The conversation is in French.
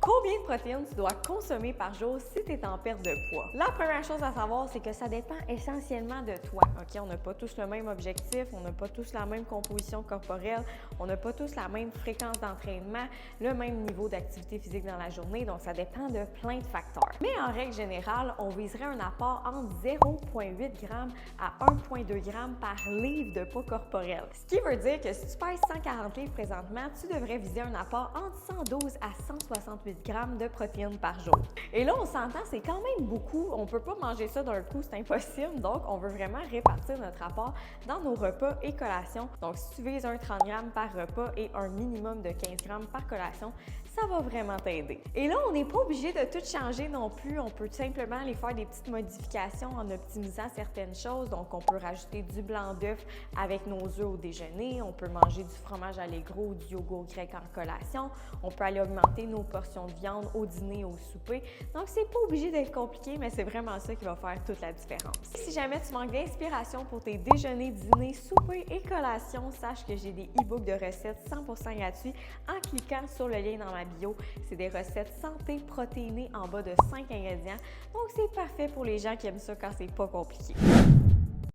Combien de protéines tu dois consommer par jour si tu es en perte de poids? La première chose à savoir, c'est que ça dépend essentiellement de toi. OK? On n'a pas tous le même objectif, on n'a pas tous la même composition corporelle, on n'a pas tous la même fréquence d'entraînement, le même niveau d'activité physique dans la journée, donc ça dépend de plein de facteurs. Mais en règle générale, on viserait un apport entre 0,8 g à 1,2 g par livre de poids corporel. Ce qui veut dire que si tu pèses 140 livres présentement, tu devrais viser un apport entre 112 à 168 g de protéines par jour. Et là, on s'entend, c'est quand même beaucoup. On ne peut pas manger ça d'un coup, c'est impossible. Donc, on veut vraiment répartir notre apport dans nos repas et collations. Donc, si tu vises un 30 g par repas et un minimum de 15 g par collation, ça va vraiment t'aider. Et là, on n'est pas obligé de tout changer non plus. On peut tout simplement aller faire des petites modifications en optimisant certaines choses. Donc, on peut rajouter du blanc d'œuf avec nos œufs au déjeuner. On peut manger du fromage allégro ou du yogourt grec en collation. On peut aller augmenter nos portions de viande au dîner, au souper. Donc, c'est pas obligé d'être compliqué, mais c'est vraiment ça qui va faire toute la différence. Si jamais tu manques d'inspiration pour tes déjeuners, dîners, soupers et collations, sache que j'ai des e-books de recettes 100% gratuits en cliquant sur le lien dans ma bio. C'est des recettes santé protéinées en bas de 5 ingrédients. Donc, c'est parfait pour les gens qui aiment ça quand c'est pas compliqué.